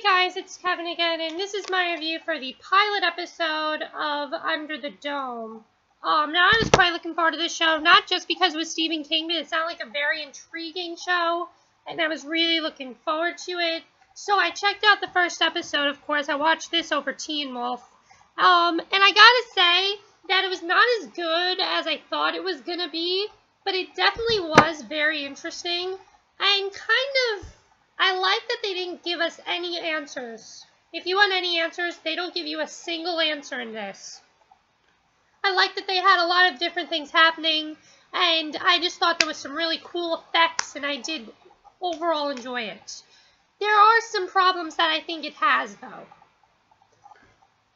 Guys, it's Kevin again, and this is my review for the pilot episode of Under the Dome. Now I was quite looking forward to this show, not just because it was Stephen King, but it sounded like a very intriguing show, and I was really looking forward to it. So I checked out the first episode, of course. I watched this over Teen Wolf. And I gotta say that it was not as good as I thought it was gonna be, but it definitely was very interesting, and I like that they didn't give us any answers. If you want any answers, they don't give you a single answer in this. I like that they had a lot of different things happening, and I just thought there was some really cool effects, and I did overall enjoy it. There are some problems that I think it has, though.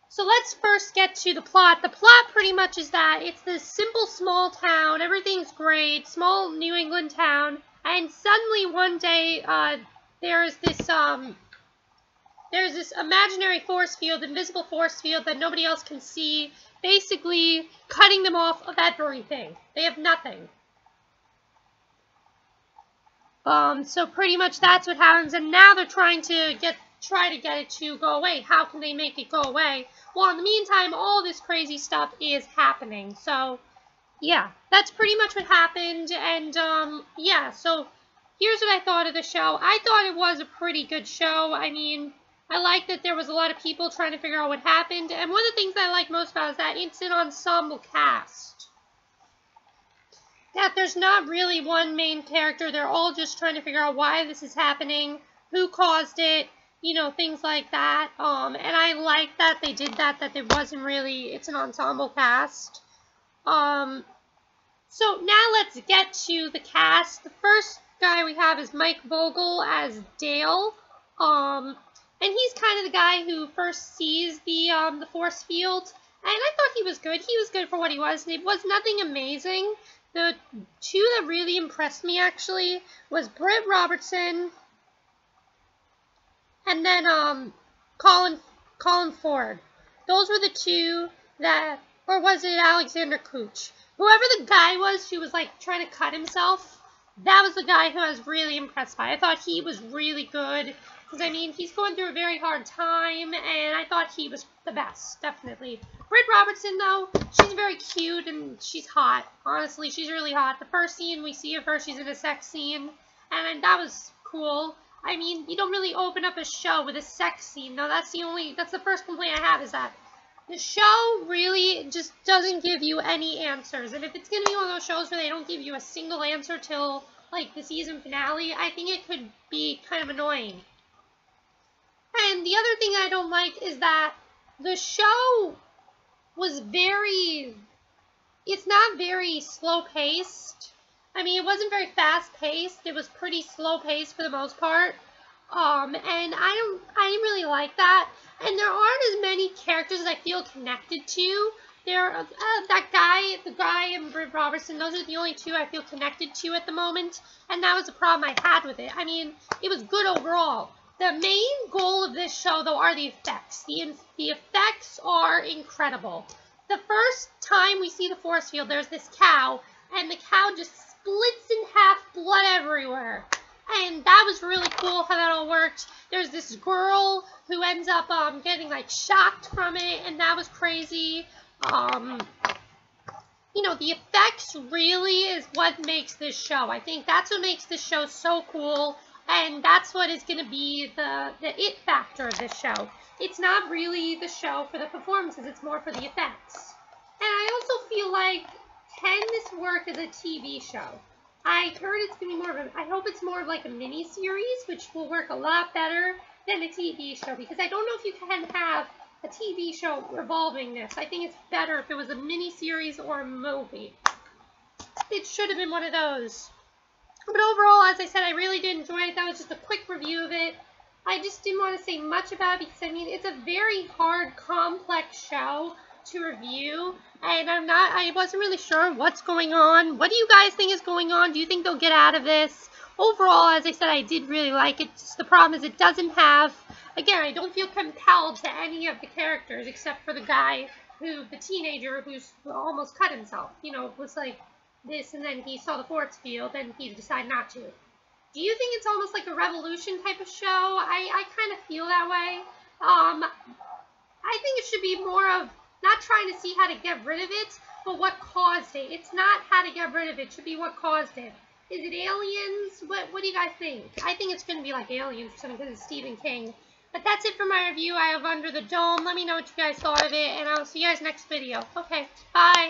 So let's first get to the plot. The plot pretty much is that it's this simple small town, everything's great, small New England town, and suddenly one day, there's this imaginary force field, invisible force field that nobody else can see, basically cutting them off of everything. They have nothing. So pretty much that's what happens, and now they're trying to try to get it to go away. How can they make it go away? Well, in the meantime, all this crazy stuff is happening. So, yeah, that's pretty much what happened, and, yeah, so here's what I thought of the show. I thought it was a pretty good show. I mean, I like that there was a lot of people trying to figure out what happened, and one of the things I like most about it is that it's an ensemble cast. That there's not really one main character. They're all just trying to figure out why this is happening, who caused it, you know, things like that. And I like that they did that it wasn't really, it's an ensemble cast. So now let's get to the cast. The first guy we have is Mike Vogel as Dale. And he's kind of the guy who first sees the force field. And I thought he was good. He was good for what he was. It was nothing amazing. The two that really impressed me, actually, was Britt Robertson and then Colin Ford. Those were the two that, or was it Alexander Cooch? Whoever the guy was who was, like, trying to cut himself, that was the guy who I was really impressed by. I thought he was really good, because, I mean, he's going through a very hard time, and I thought he was the best, definitely. Britt Robertson, though, she's very cute, and she's hot. Honestly, she's really hot. The first scene we see of her, she's in a sex scene, and that was cool. I mean, you don't really open up a show with a sex scene, though. That's the first complaint I have, is that the show really just doesn't give you any answers. And if it's going to be one of those shows where they don't give you a single answer till, like, the season finale, I think it could be kind of annoying. And the other thing I don't like is that the show was it's not very slow-paced. I mean, it wasn't very fast-paced. It was pretty slow-paced for the most part. And I didn't really like that. And there aren't as many characters that I feel connected to. The guy and Britt Robertson, those are the only two I feel connected to at the moment. And that was the problem I had with it. I mean, it was good overall. The main goal of this show, though, are the effects. The effects are incredible. The first time we see the force field, there's this cow, and the cow just splits in half, blood everywhere. And that was really cool how that all worked. There's this girl who ends up getting, like, shocked from it, and that was crazy. You know, the effects really is what makes this show. I think that's what makes this show so cool. And that's what is going to be the it factor of this show. It's not really the show for the performances, it's more for the effects. And I also feel like, can this work as a TV show? I heard it's going to be more of I hope it's more of like a mini-series, which will work a lot better than a TV show. Because I don't know if you can have a TV show revolving this. I think it's better if it was a mini-series or a movie. It should have been one of those. But overall, as I said, I really did enjoy it. That was just a quick review of it. I just didn't want to say much about it because, I mean, it's a very hard, complex show to review. And I wasn't really sure what's going on. What do you guys think is going on? Do you think they'll get out of this? Overall, as I said, I did really like it. Just the problem is it doesn't have, again, I don't feel compelled to any of the characters except for the guy the teenager who's almost cut himself. You know, was like, this, and then he saw the force field, and he decided not to. Do you think it's almost like a revolution type of show? I kind of feel that way. I think it should be more of not trying to see how to get rid of it, but what caused it. It's not how to get rid of it. It should be what caused it. Is it aliens? What do you guys think? I think it's going to be like aliens or something because it's Stephen King. But that's it for my review. I have Under the Dome. Let me know what you guys thought of it, and I'll see you guys next video. Okay, bye.